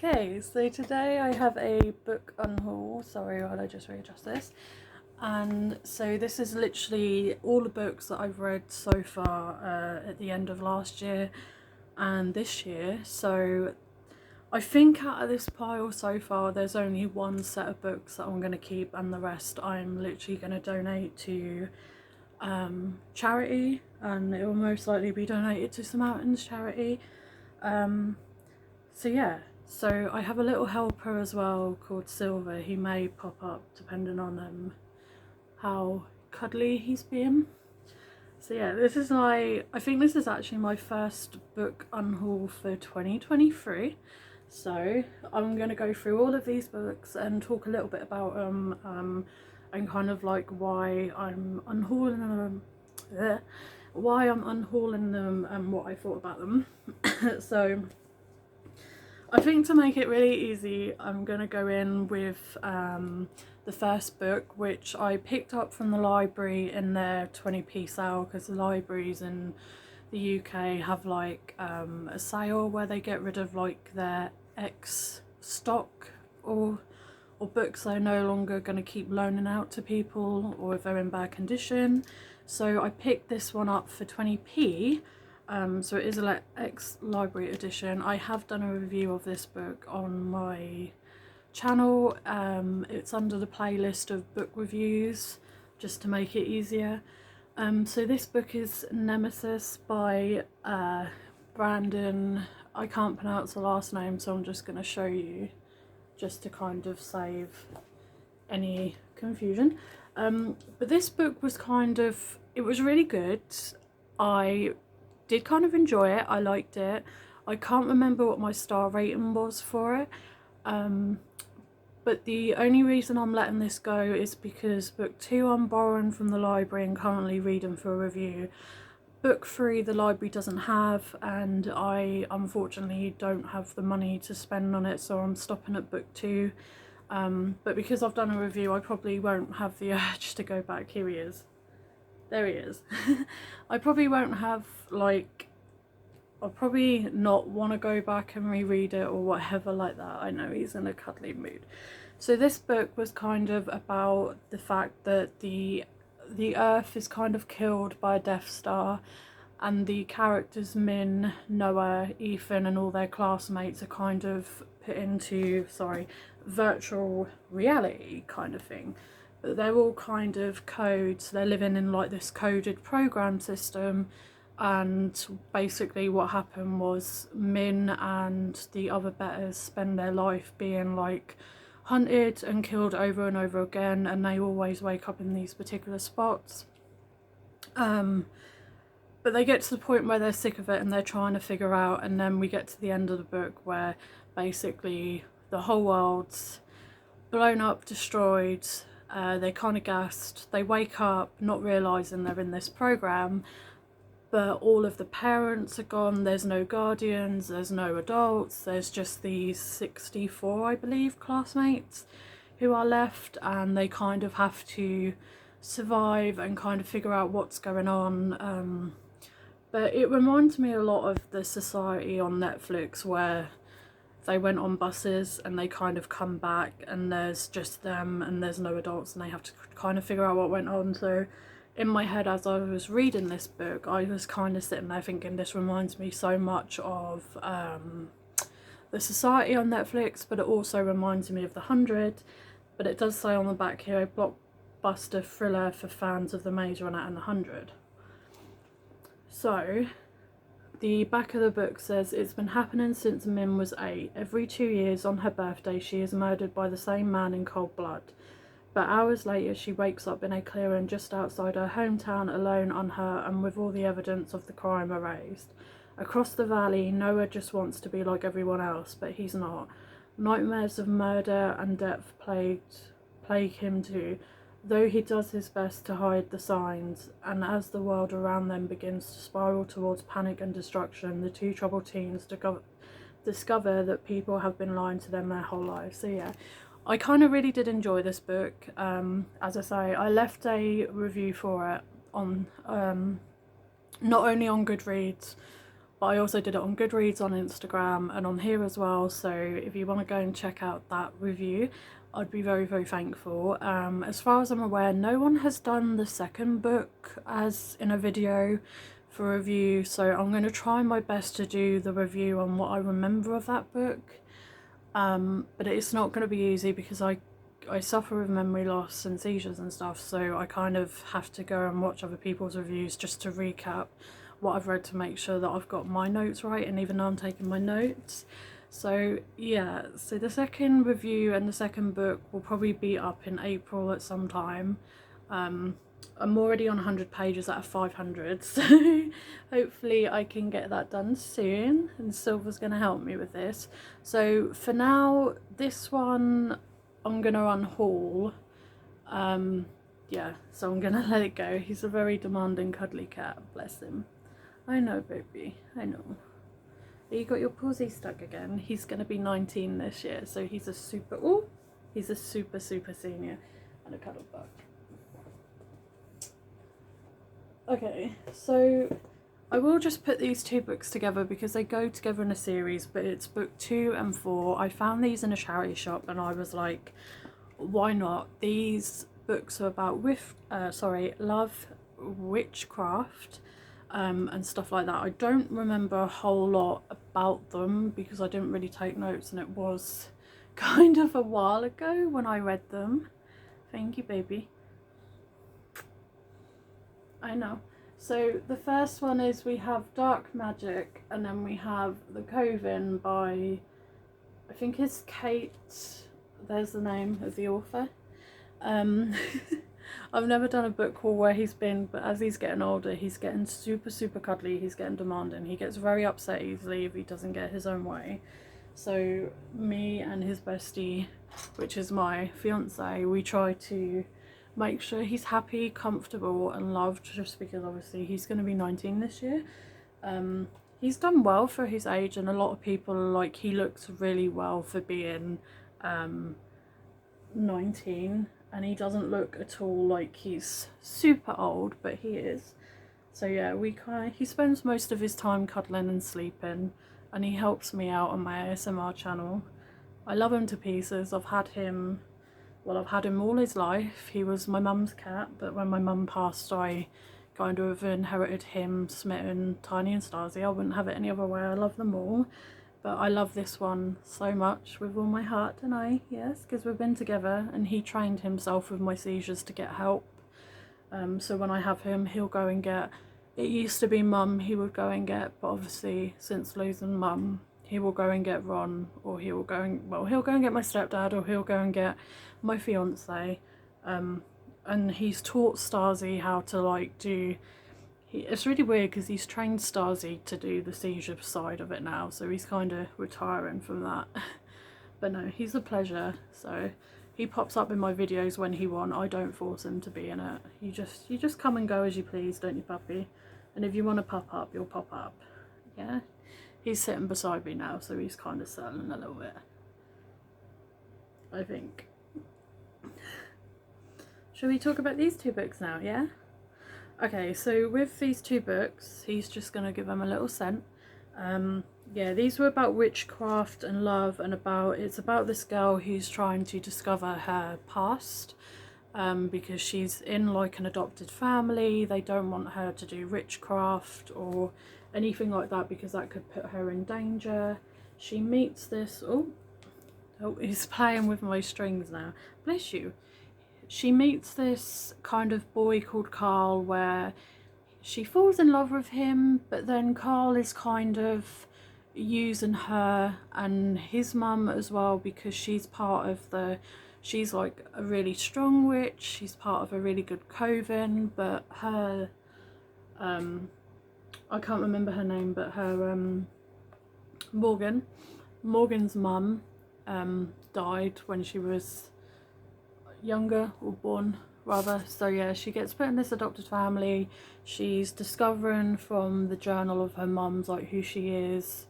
Okay, so today I have a book unhaul. Sorry while I just readjust this. And so this is literally all the books that I've read so far at the end of last year and this year. So I think out of this pile so far there's only one set of books that I'm going to keep, and the rest I'm literally going to donate to charity, and it will most likely be donated to some Mountains charity. So yeah, so I have a little helper as well called Silver. He may pop up depending on how cuddly he's being. So yeah, this is I think this is actually my first book unhaul for 2023. So I'm going to go through all of these books and talk a little bit about them, and kind of like why I'm unhauling them, and what I thought about them. So I think to make it really easy, I'm going to go in with the first book, which I picked up from the library in their 20p sale, because the libraries in the UK have like a sale where they get rid of like their ex stock or books they're no longer going to keep loaning out to people, or if they're in bad condition. So I picked this one up for 20p. So it is an ex-library edition. I have done a review of this book on my channel. It's under the playlist of book reviews, just to make it easier. So this book is Nemesis by Brandon. I can't pronounce the last name, so I'm just going to show you, just to kind of save any confusion. But this book was it was really good. I did kind of enjoy it. I liked it. I can't remember what my star rating was for it, but the only reason I'm letting this go is because book 2 I'm borrowing from the library and currently reading for a review. Book 3 the library doesn't have, and I unfortunately don't have the money to spend on it, so I'm stopping at book 2. But because I've done a review, I probably won't have the urge to go back. Here he is. There he is. I probably won't have, like, I'll probably not want to go back and reread it or whatever like that. I know he's in a cuddly mood. So this book was kind of about the fact that the Earth is kind of killed by a Death Star, and the characters Min, Noah, Ethan and all their classmates are kind of put into, virtual reality kind of thing. But they're all kind of codes. They're living in like this coded program system, and basically what happened was Min and the other betters spend their life being like hunted and killed over and over again, and they always wake up in these particular spots. But they get to the point where they're sick of it and they're trying to figure out, and then we get to the end of the book where basically the whole world's blown up, destroyed. They're kind of gassed. They wake up not realising they're in this program, but all of the parents are gone. There's no guardians, there's no adults, there's just these 64, I believe, classmates who are left, and they kind of have to survive and kind of figure out what's going on. But it reminds me a lot of the Society on Netflix, where they went on buses and they kind of come back and there's just them and there's no adults, and they have to kind of figure out what went on. So in my head, as I was reading this book, I was kind of sitting there thinking, this reminds me so much of the Society on Netflix, but it also reminds me of The 100. But it does say on the back here, a blockbuster thriller for fans of The Maze Runner and The 100. So the back of the book says, it's been happening since Min was 8. Every 2 years on her birthday she is murdered by the same man in cold blood. But hours later she wakes up in a clearing just outside her hometown, alone, unhurt, and with all the evidence of the crime erased. Across the valley, Noah just wants to be like everyone else, but he's not. Nightmares of murder and death plague him too, though he does his best to hide the signs. And as the world around them begins to spiral towards panic and destruction, the two troubled teens discover that people have been lying to them their whole lives. So yeah, I kind of really did enjoy this book. As I say, I left a review for it on not only on Goodreads, but I also did it on Goodreads, on Instagram and on here as well, so if you want to go and check out that review, I'd be very, very thankful. As far as I'm aware, no one has done the second book as in a video for review, so I'm going to try my best to do the review on what I remember of that book, but it's not going to be easy because I suffer with memory loss and seizures and stuff, so I kind of have to go and watch other people's reviews just to recap what I've read to make sure that I've got my notes right, and even though I'm taking my notes. So yeah, so the second review and the second book will probably be up in April at some time. I'm already on 100 pages out of 500, so hopefully I can get that done soon, and Silver's going to help me with this. So for now, this one I'm going to unhaul. Yeah, so I'm going to let it go. He's a very demanding cuddly cat, bless him. I know, baby, I know. You got your pawsy stuck again. He's going to be 19 this year, so he's a super, he's a super senior and a cuddle bug. Okay, so I will just put these two books together because they go together in a series, but it's book 2 and 4. I found these in a charity shop and I was like, why not? These books are about love, witchcraft, and stuff like that. I don't remember a whole lot about them because I didn't really take notes, and it was kind of a while ago when I read them. Thank you, baby. I know. So the first one is we have Dark Magic, and then we have The Coven by, I think it's Kate, there's the name of the author. I've never done a book haul where he's been, but as he's getting older, he's getting super cuddly, he's getting demanding, he gets very upset easily if he doesn't get his own way. So me and his bestie, which is my fiance, we try to make sure he's happy, comfortable and loved, just because obviously he's going to be 19 this year. He's done well for his age, and a lot of people are like, he looks really well for being 19, and he doesn't look at all like he's super old, but he is. So yeah, he spends most of his time cuddling and sleeping, and he helps me out on my ASMR channel. I love him to pieces. I've had him all his life. He was my mum's cat, but when my mum passed, I kind of inherited him, Smitten, Tiny and Starsy. I wouldn't have it any other way. I love them all. But I love this one so much with all my heart, and yes, because we've been together, and he trained himself with my seizures to get help. So when I have him, he'll go and get, it used to be Mum he would go and get, but obviously since losing Mum, he will go and get Ron, or he'll go and get my stepdad, or he'll go and get my fiance. And he's taught Starsy how to like do, it's really weird because he's trained Starsy to do the seizure side of it now, so he's kind of retiring from that. But no, he's a pleasure. So he pops up in my videos when he wants. I don't force him to be in it. You just come and go as you please, don't you, puppy? And if you want to pop up, you'll pop up. Yeah, he's sitting beside me now, so he's kind of settling a little bit, I think. Shall we talk about these two books now? Yeah. Okay, so with these two books, he's just going to give them a little scent. Yeah, these were about witchcraft and love, and it's about this girl who's trying to discover her past, because she's in like an adopted family. They don't want her to do witchcraft or anything like that because that could put her in danger. She meets this, oh, he's playing with my strings now, bless you. She meets this kind of boy called Carl, where she falls in love with him, but then Carl is kind of using her and his mum as well, because she's like a really strong witch, she's part of a really good coven, but her, I can't remember her name, but her, Morgan's mum died when she was younger, or born rather. So yeah, she gets put in this adopted family. She's discovering from the journal of her mum's like who she is.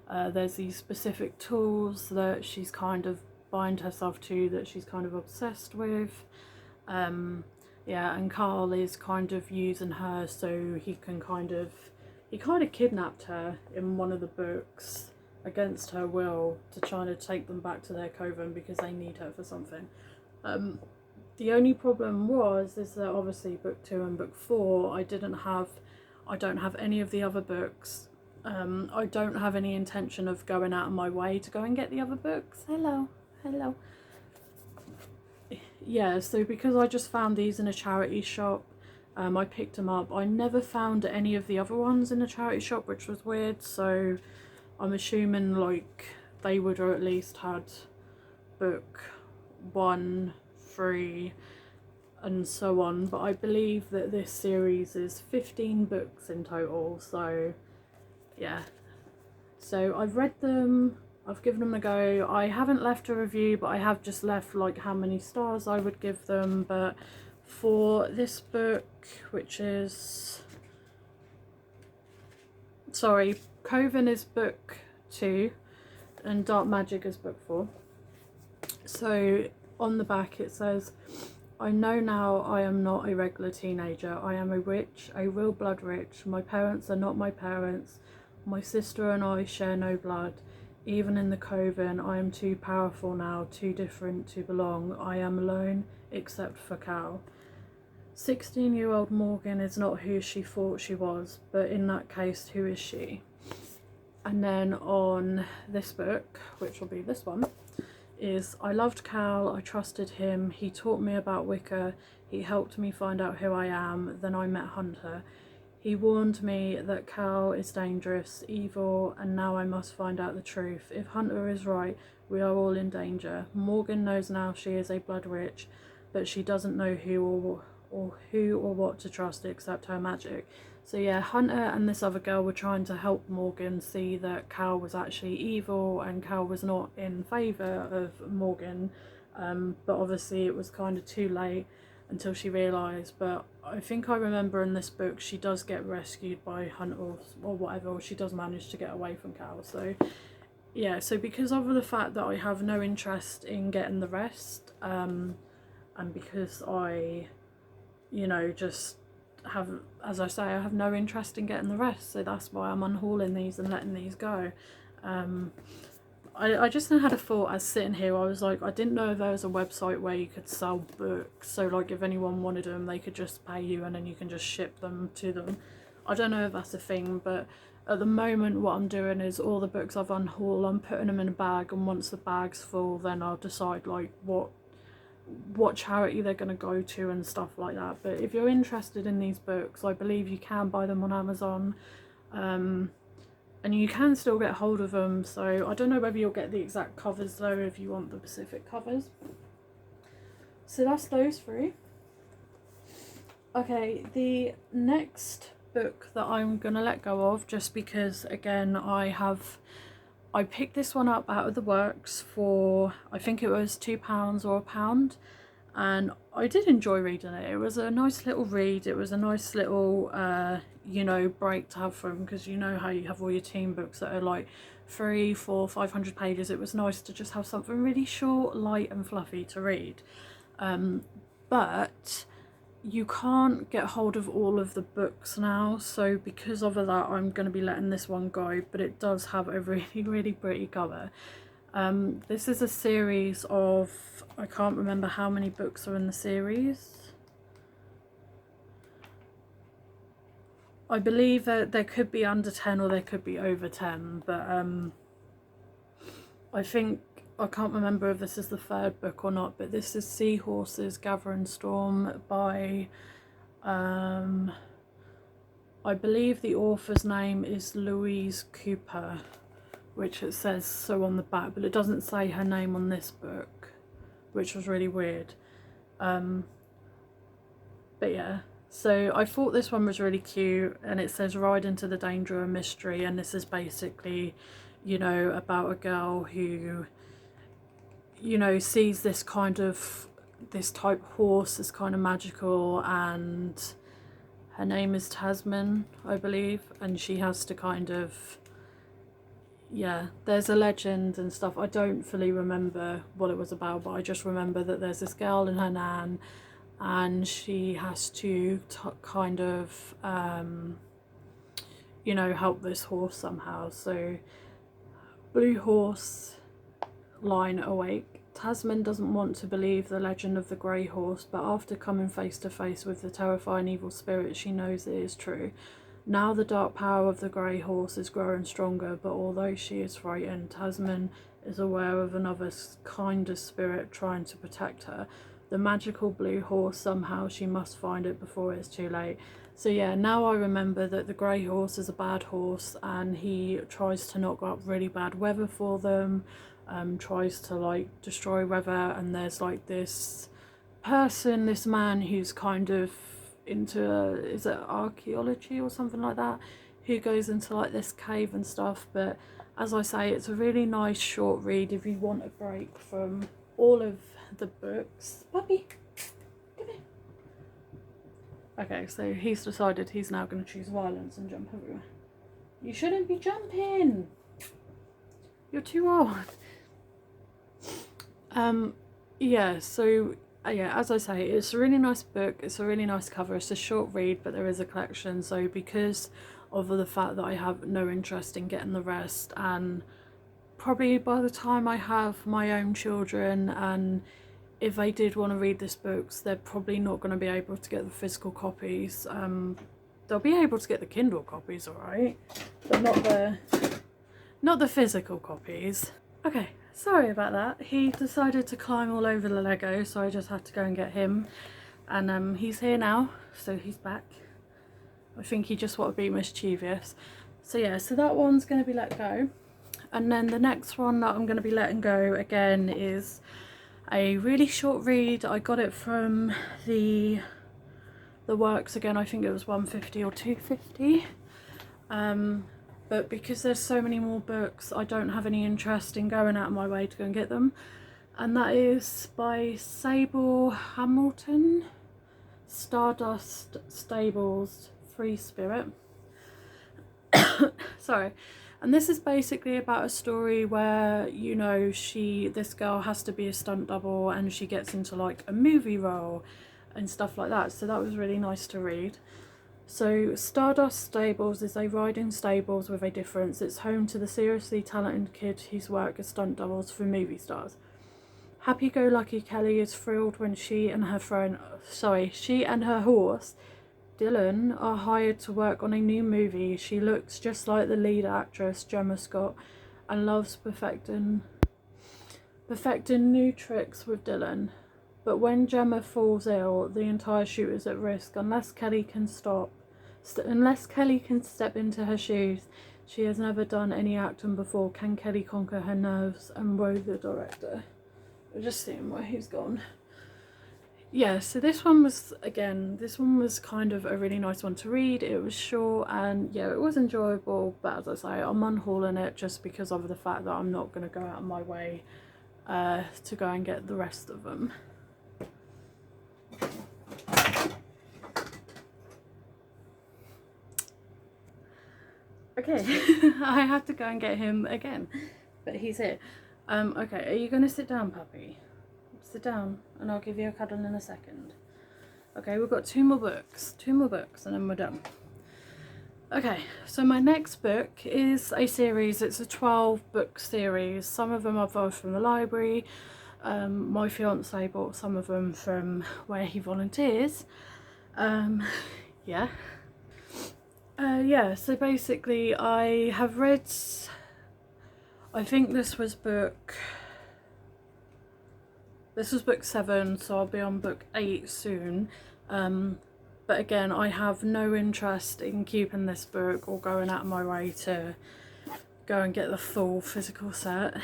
There's these specific tools that she's kind of bind herself to, that she's kind of obsessed with. Yeah, and Carl is kind of using her so he he kind of kidnapped her in one of the books against her will to try to take them back to their coven because they need her for something. The only problem is that obviously book 2 and book 4 I don't have any of the other books. I don't have any intention of going out of my way to go and get the other books. Hello. Yeah, so because I just found these in a charity shop, I picked them up. I never found any of the other ones in a charity shop, which was weird, so I'm assuming like they would have at least had book 1, 3 and so on, but I believe that this series is 15 books in total, so yeah. So I've read them, I've given them a go. I haven't left a review, but I have just left like how many stars I would give them. But for this book, which is, sorry, Coven is book 2 and Dark Magic is book 4. So on the back it says, I know now I am not a regular teenager. I am a witch, a real blood witch. My parents are not my parents. My sister and I share no blood. Even in the coven, I am too powerful now, too different to belong. I am alone, except for Cal. 16-year-old Morgan is not who she thought she was, but in that case, who is she? And then on this book, which will be this one, is I loved Cal, I trusted him, he taught me about Wicca, he helped me find out who I am, then I met Hunter. He warned me that Cal is dangerous, evil, and now I must find out the truth. If Hunter is right, we are all in danger. Morgan knows now she is a blood witch, but she doesn't know who or what to trust except her magic. So yeah, Hunter and this other girl were trying to help Morgan see that Cal was actually evil and Cal was not in favour of Morgan, but obviously it was kind of too late until she realised. But I think I remember in this book she does get rescued by Hunter or whatever, or she does manage to get away from Cal. So yeah, so because of the fact that I have no interest in getting the rest, and because I, you know, just have, as I say, I have no interest in getting the rest, so that's why I'm unhauling these and letting these go. I just had a thought as sitting here, I was like, I didn't know there was a website where you could sell books, so like if anyone wanted them they could just pay you and then you can just ship them to them. I don't know if that's a thing, but at the moment what I'm doing is all the books I've unhauled, I'm putting them in a bag, and once the bag's full then I'll decide like what charity they're going to go to and stuff like that. But if you're interested in these books, I believe you can buy them on Amazon, and you can still get hold of them. So I don't know whether you'll get the exact covers though if you want the specific covers. So that's those three. Okay, the next book that I'm gonna let go of, just because again I picked this one up out of the works for, I think it was £2 or £1, and I did enjoy reading it. It was a nice little read. It was a nice little, you know, break to have from, because you know how you have all your teen books that are like 300, 400, 500 pages. It was nice to just have something really short, light and fluffy to read. But you can't get hold of all of the books now, so because of that I'm going to be letting this one go, but it does have a really pretty cover. This is a series of, I can't remember how many books are in the series. I believe that there could be under 10 or there could be over 10, but I can't remember if this is the third book or not, but this is Seahorses Gathering Storm by, I believe the author's name is Louise Cooper, which it says so on the back, but it doesn't say her name on this book, which was really weird. But yeah, so I thought this one was really cute, and it says Ride into the Danger and Mystery, and this is basically, you know, about a girl who, you know, sees this type horse is kind of magical, and her name is Tasman, I believe, and she has to kind of, yeah, there's a legend and stuff. I don't fully remember what it was about, but I just remember that there's this girl and her nan, and she has to kind of, you know, help this horse somehow. So blue horse, line awake. Tasman doesn't want to believe the legend of the grey horse, but after coming face to face with the terrifying evil spirit, she knows it is true. Now the dark power of the grey horse is growing stronger, but although she is frightened, Tasman is aware of another kinder spirit trying to protect her. The magical blue horse, somehow she must find it before it's too late. So yeah, now I remember that the grey horse is a bad horse, and he tries to knock up really bad weather for them, tries to like destroy weather, and there's like this person, this man who's kind of into, is it archaeology or something like that, who goes into like this cave and stuff. But as I say, it's a really nice short read if you want a break from all of the books. Puppy, come here. Okay, so he's decided he's now going to choose violence and jump everywhere. You shouldn't be jumping. You're too old. Yeah, so yeah, as I say, it's a really nice book, it's a really nice cover, it's a short read, but there is a collection. So because of the fact that I have no interest in getting the rest, and probably by the time I have my own children, and if they did want to read this books, they're probably not going to be able to get the physical copies. They'll be able to get the Kindle copies, alright, but not the physical copies. Okay, sorry about that. He decided to climb all over the Lego, so I just had to go and get him. And he's here now, so he's back. I think he just wanted to be mischievous. So yeah, so that one's going to be let go. And then the next one that I'm going to be letting go again is a really short read. I got it from the works again. I think it was 150 or 250. But because there's so many more books, I don't have any interest in going out of my way to go and get them. And that is by Sable Hamilton, Stardust Stables, Free Spirit. Sorry. And this is basically about a story where, you know, this girl has to be a stunt double, and she gets into like a movie role and stuff like that. So that was really nice to read. So Stardust Stables is a riding stables with a difference. It's home to the seriously talented kids whose work as stunt doubles for movie stars. Happy-go-lucky Kelly is thrilled when she and her horse, Dylan, are hired to work on a new movie. She looks just like the lead actress, Gemma Scott, and loves perfecting new tricks with Dylan. But when Gemma falls ill, the entire shoot is at risk. Unless Kelly can step into her shoes, she has never done any acting before. Can Kelly conquer her nerves? And woe the director. We're just seeing where he's gone. Yeah, so this one was kind of a really nice one to read. It was short, and yeah, it was enjoyable, but as I say, I'm unhauling it just because of the fact that I'm not going to go out of my way to go and get the rest of them. Okay, I had to go and get him again, but he's here. Okay, are you going to sit down, puppy? Sit down, and I'll give you a cuddle in a second. Okay, we've got two more books, and then we're done. Okay, so my next book is a series. It's a 12-book series. Some of them I borrowed from the library. My fiance bought some of them from where he volunteers. Yeah. Yeah, so basically I have read, I think this was book 7, so I'll be on book 8 soon. But again, I have no interest in keeping this book or going out of my way to go and get the full physical set.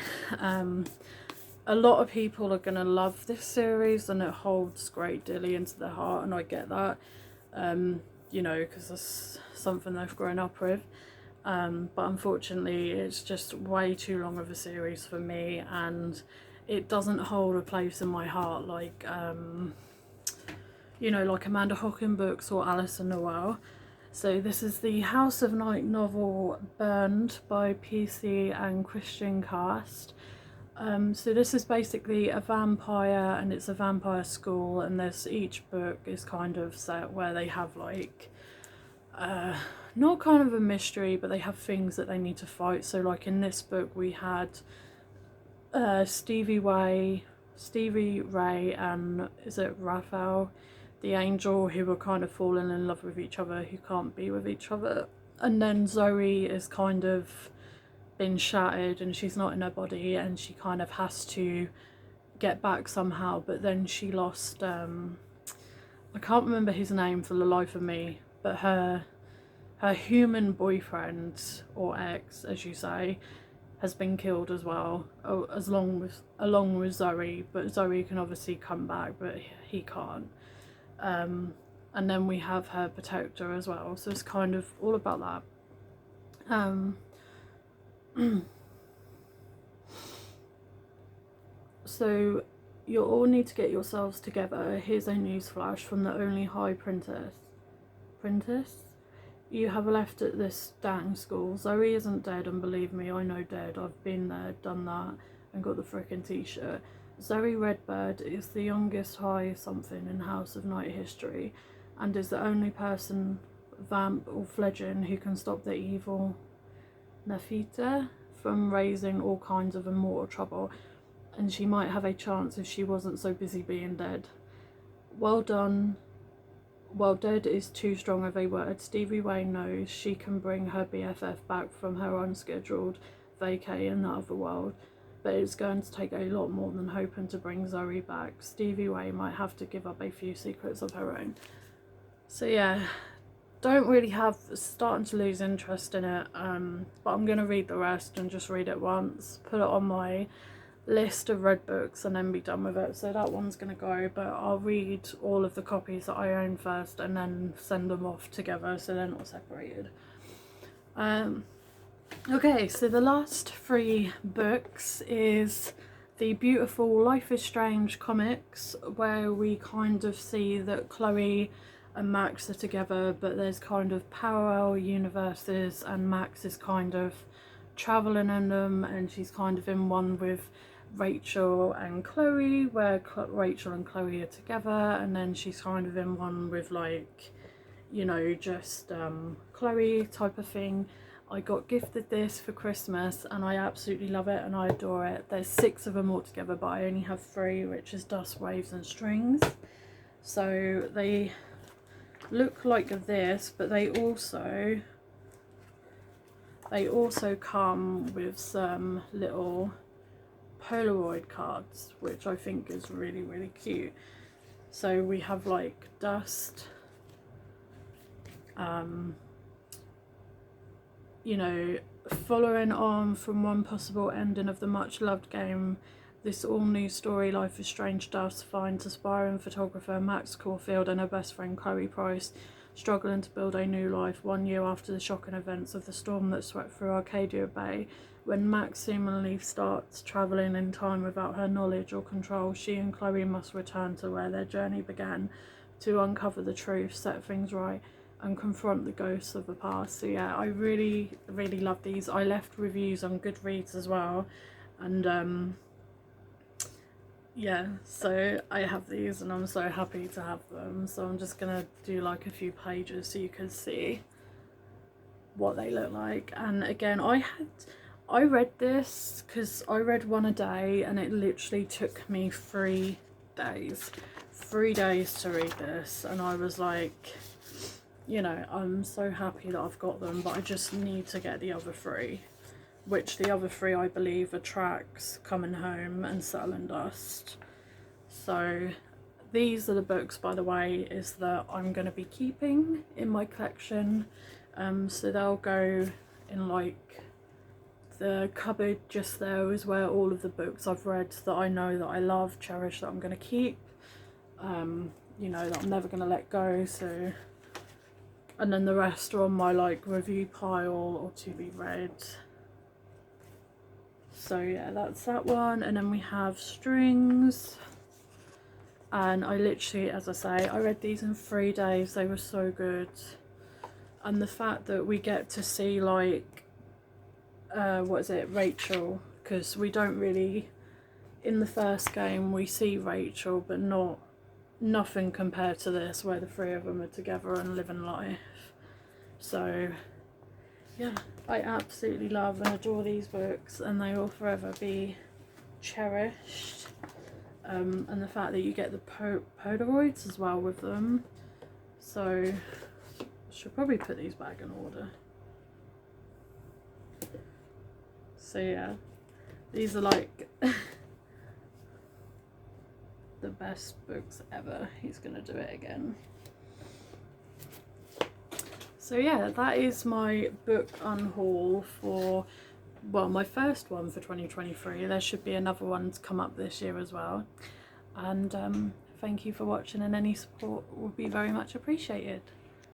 A lot of people are going to love this series, and it holds great dearly into their heart, and I get that. You know, because it's something they've grown up with. But unfortunately, it's just way too long of a series for me, and it doesn't hold a place in my heart like, you know, like Amanda Hockin books or Alice and Noel. So this is the House of Night novel Burned by PC and Christian Cast. So this is basically a vampire, and it's a vampire school, and each book is kind of set where they have like not kind of a mystery, but they have things that they need to fight. So like in this book we had Stevie Ray and is it Raphael, the angel, who were kind of falling in love with each other, who can't be with each other. And then Zoe is kind of been shattered and she's not in her body, and she kind of has to get back somehow. But then she lost I can't remember his name for the life of me, but her human boyfriend, or ex as you say, has been killed as well, along with Zoe. But Zoe can obviously come back, but he can't. And then we have her protector as well, so it's kind of all about that. So you all need to get yourselves together. Here's a newsflash from the only high princess you have left at this dang school. Zoe isn't dead, and believe me, I know dead. I've been there, done that, and got the frickin' t-shirt. Zoe Redbird is the youngest high something in House of Night history, and is the only person, vamp or fledgling, who can stop the evil Nafita from raising all kinds of immortal trouble, and she might have a chance if she wasn't so busy being dead. Well done. Well, dead is too strong of a word. Stevie Wayne knows she can bring her BFF back from her unscheduled vacay in the other world, but it's going to take a lot more than hoping to bring Zoe back. Stevie Wayne might have to give up a few secrets of her own. So yeah, don't really have, starting to lose interest in it, but I'm going to read the rest and just read it once, put it on my list of read books, and then be done with it. So that one's going to go, but I'll read all of the copies that I own first and then send them off together so they're not separated. Okay, so the last 3 books is the beautiful Life is Strange comics, where we kind of see that Chloe and Max are together, but there's kind of parallel universes, and Max is kind of traveling in them, and she's kind of in one with Rachel and Chloe, where Rachel and Chloe are together, and then she's kind of in one with, like, you know, just Chloe type of thing. I got gifted this for Christmas and I absolutely love it and I adore it. There's 6 of them all together, but I only have 3, which is Dust, Waves and Strings. So they look like this, but they also come with some little Polaroid cards, which I think is really, really cute. So we have like Dust, you know, following on from one possible ending of the much loved game, this all new story, Life is Strange, Dust finds aspiring photographer Max Caulfield and her best friend Chloe Price struggling to build a new life 1 year after the shocking events of the storm that swept through Arcadia Bay. When Max seemingly starts travelling in time without her knowledge or control, she and Chloe must return to where their journey began to uncover the truth, set things right, and confront the ghosts of the past. So yeah, I really, really love these. I left reviews on Goodreads as well, and yeah, so I have these and I'm so happy to have them. So I'm just gonna do like a few pages so you can see what they look like. And again, I read this because I read one a day, and it literally took me 3 days to read this, and I was like, you know, I'm so happy that I've got them, but I just need to get the other 3, which the other 3 I believe are Tracks, Coming Home and Settle and Dust. So these are the books, by the way, is that I'm going to be keeping in my collection. So they'll go in like the cupboard just there, is where all of the books I've read that I know that I love, cherish, that I'm going to keep, you know, that I'm never going to let go. So, and then the rest are on my like review pile or to be read. So yeah, that's that one. And then we have Strings, and I literally, as I say, I read these in 3 days. They were so good. And the fact that we get to see like what is it, Rachel, because we don't really, in the first game we see Rachel, but nothing compared to this, where the 3 of them are together and living life. So yeah, I absolutely love and adore these books, and they will forever be cherished. And the fact that you get the Polaroids as well with them. So I should probably put these back in order. So yeah, these are like the best books ever. He's gonna do it again. So yeah, that is my book unhaul for, well, my first one for 2023. There should be another one to come up this year as well. And thank you for watching, and any support would be very much appreciated.